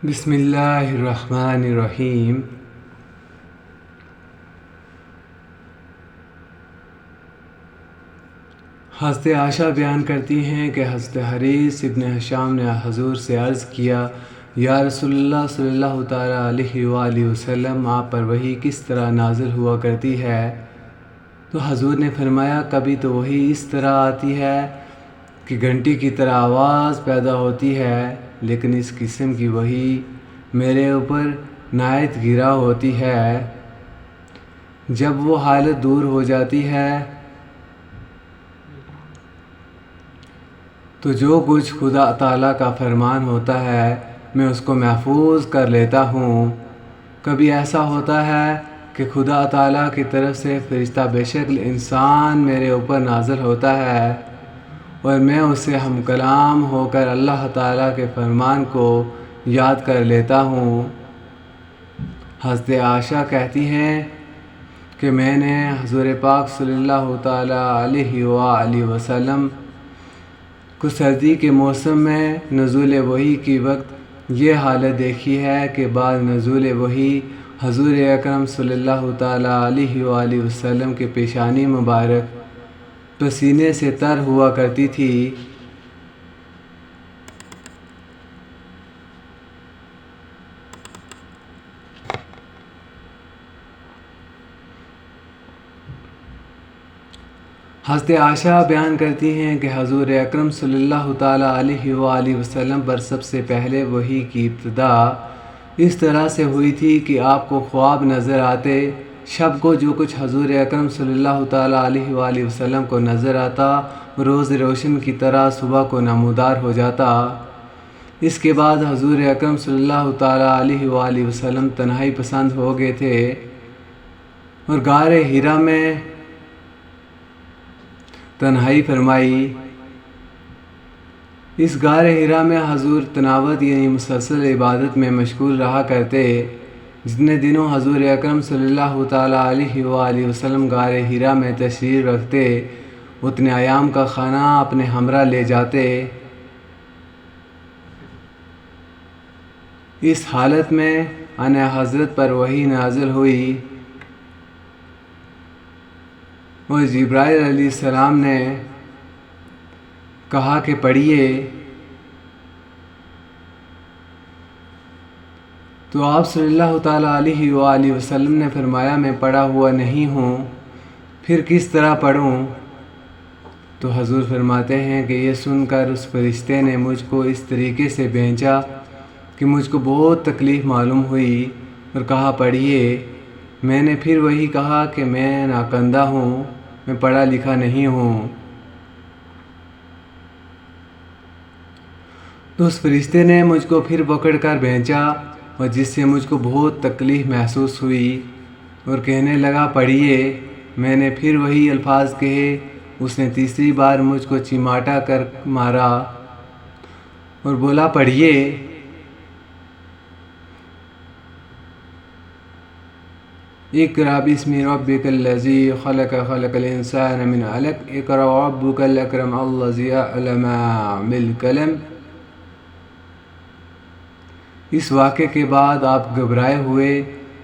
بسم اللہ الرحمن الرحیم۔ حضرت عائشہ بیان کرتی ہیں کہ حضرت حریث ابن ہشام نے حضور سے عرض کیا، یا رسول اللہ صلی اللہ تعالیٰ علیہ وآلہ وسلم، آپ پر وحی کس طرح نازل ہوا کرتی ہے؟ تو حضور نے فرمایا، کبھی تو وحی اس طرح آتی ہے کہ گھنٹی کی طرح آواز پیدا ہوتی ہے، لیکن اس قسم کی وحی میرے اوپر نہایت گرا ہوتی ہے۔ جب وہ حالت دور ہو جاتی ہے تو جو کچھ خدا تعالیٰ کا فرمان ہوتا ہے میں اس کو محفوظ کر لیتا ہوں۔ کبھی ایسا ہوتا ہے کہ خدا تعالیٰ کی طرف سے فرشتہ بے شکل انسان میرے اوپر نازل ہوتا ہے اور میں اس سے ہم کلام ہو کر اللہ تعالیٰ کے فرمان کو یاد کر لیتا ہوں۔ حضرت عائشہ کہتی ہیں کہ میں نے حضور پاک صلی اللہ تعالیٰ علیہ وآلہ وسلم کو سردی کے موسم میں نزول وحی کی وقت یہ حالت دیکھی ہے کہ بعد نزول وحی حضور اکرم صلی اللہ تعالیٰ علیہ وآلہ وسلم کے پیشانی مبارک پسینے سے تر ہوا کرتی تھی۔ حضرت عائشہ بیان کرتی ہیں کہ حضور اکرم صلی اللہ تعالیٰ علیہ وآلہ وسلم پر سب سے پہلے وحی کی ابتدا اس طرح سے ہوئی تھی کہ آپ کو خواب نظر آتے، شب کو جو کچھ حضور اکرم صلی اللہ تعالیٰ علیہ وآلہ وسلم کو نظر آتا روز روشن کی طرح صبح کو نمودار ہو جاتا۔ اس کے بعد حضور اکرم صلی اللہ تعالیٰ علیہ وآلہ وسلم تنہائی پسند ہو گئے تھے اور غار حرا میں تنہائی فرمائی۔ اس غار حرا میں حضور تلاوت یعنی مسلسل عبادت میں مشغول رہا کرتے۔ جتنے دنوں حضور اکرم صلی اللہ تعالیٰ علیہ وآلہ وسلم غار حرا میں تشریف رکھتے اتنے ایام کا کھانا اپنے ہمراہ لے جاتے۔ اس حالت میں آن حضرت پر وحی نازل ہوئی اور جبرائیل علیہ السلام نے کہا کہ پڑھیے، تو آپ صلی اللہ تعالیٰ علیہ وآلہ وسلم نے فرمایا، میں پڑھا ہوا نہیں ہوں، پھر کس طرح پڑھوں؟ تو حضور فرماتے ہیں کہ یہ سن کر اس فرشتے نے مجھ کو اس طریقے سے بھیجا کہ مجھ کو بہت تکلیف معلوم ہوئی اور کہا پڑھیے۔ میں نے پھر وہی کہا کہ میں ناکندہ ہوں، میں پڑھا لکھا نہیں ہوں۔ تو اس فرشتے نے مجھ کو پھر پکڑ کر بھیجا اور جس سے مجھ کو بہت تکلیف محسوس ہوئی اور کہنے لگا پڑھیے۔ میں نے پھر وہی الفاظ کہے، اس نے تیسری بار مجھ کو چماٹا کر مارا اور بولا پڑھیے۔ اقرأ باسم ربک الذی خلق خلق الانسان من علق اقرأ وربک الاکرم الذی علم بالقلم۔ اس واقعے کے بعد آپ گھبرائے ہوئے،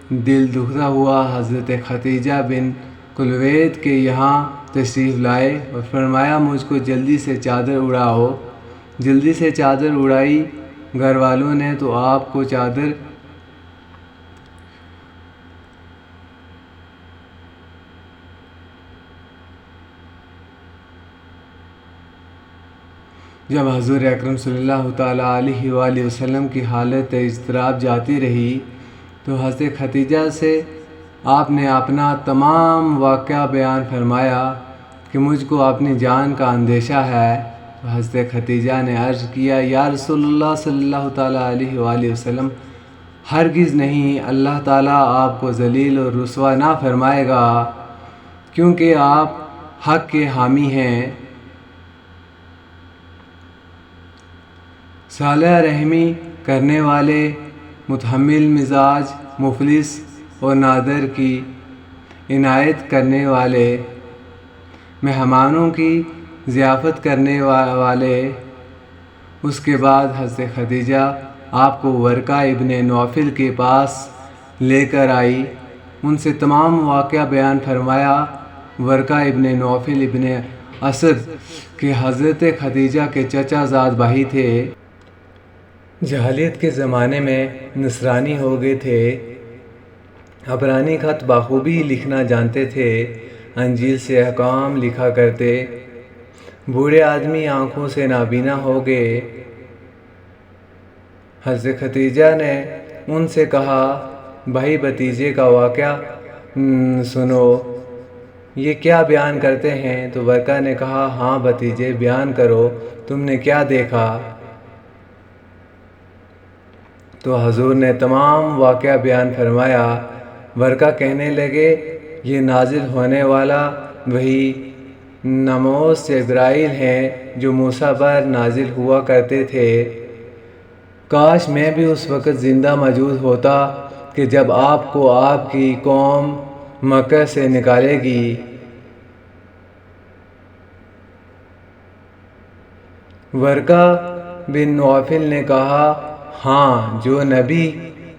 دل دکھتا ہوا حضرت ختیجہ بن کلوید کے یہاں تشریف لائے اور فرمایا مجھ کو جلدی سے چادر اڑاؤ۔ جلدی سے چادر اڑائی گھر والوں نے تو آپ کو چادر جب حضور اکرم صلی اللہ تعالیٰ علیہ وآلہ وسلم کی حالت اضطراب جاتی رہی تو حضرت ختیجہ سے آپ نے اپنا تمام واقعہ بیان فرمایا کہ مجھ کو اپنی جان کا اندیشہ ہے۔ تو حضرت ختیجہ نے عرض کیا، یا رسول اللہ صلی اللہ تعالیٰ علیہ وآلہ وسلم، ہرگز نہیں، اللہ تعالیٰ آپ کو ذلیل اور رسوا نہ فرمائے گا، کیونکہ آپ حق کے حامی ہیں، صالح رحمی کرنے والے، متحمل مزاج، مفلس اور نادر کی عنایت کرنے والے، مہمانوں کی ضیافت کرنے والے۔ اس کے بعد حضرت خدیجہ آپ کو ورقہ ابن نوفل کے پاس لے کر آئی، ان سے تمام واقعہ بیان فرمایا۔ ورقہ ابن نوفل ابن اسد کے حضرت خدیجہ کے چچا زاد بھائی تھے۔ جاہلیت کے زمانے میں نصرانی ہو گئے تھے، عبرانی خط بخوبی لکھنا جانتے تھے، انجیل سے احکام لکھا کرتے۔ بوڑھے آدمی آنکھوں سے نابینا ہو گئے۔ حضرت خدیجہ نے ان سے کہا، بھائی بھتیجے کا واقعہ سنو، یہ کیا بیان کرتے ہیں؟ تو ورقہ نے کہا، ہاں بھتیجے بیان کرو، تم نے کیا دیکھا؟ تو حضور نے تمام واقعہ بیان فرمایا۔ ورقہ کہنے لگے، یہ نازل ہونے والا وحی ناموس جبرائیل ہیں جو موسیٰ پر نازل ہوا کرتے تھے۔ کاش میں بھی اس وقت زندہ موجود ہوتا کہ جب آپ کو آپ کی قوم مکہ سے نکالے گی۔ ورقہ بن نوفل نے کہا، ہاں، جو نبی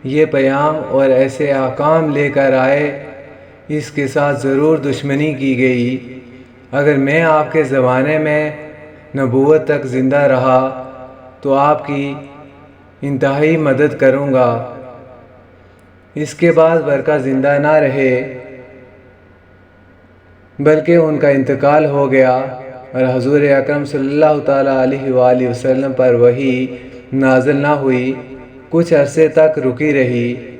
یہ پیام اور ایسے احکام لے کر آئے، اس کے ساتھ ضرور دشمنی کی گئی۔ اگر میں آپ کے زمانے میں نبوت تک زندہ رہا تو آپ کی انتہائی مدد کروں گا۔ اس کے بعد ورقہ زندہ نہ رہے، بلکہ ان کا انتقال ہو گیا، اور حضور اکرم صلی اللہ تعالیٰ علیہ وآلہ وسلم پر وحی نازل نہ ہوئی، کچھ عرصے تک رکی رہی۔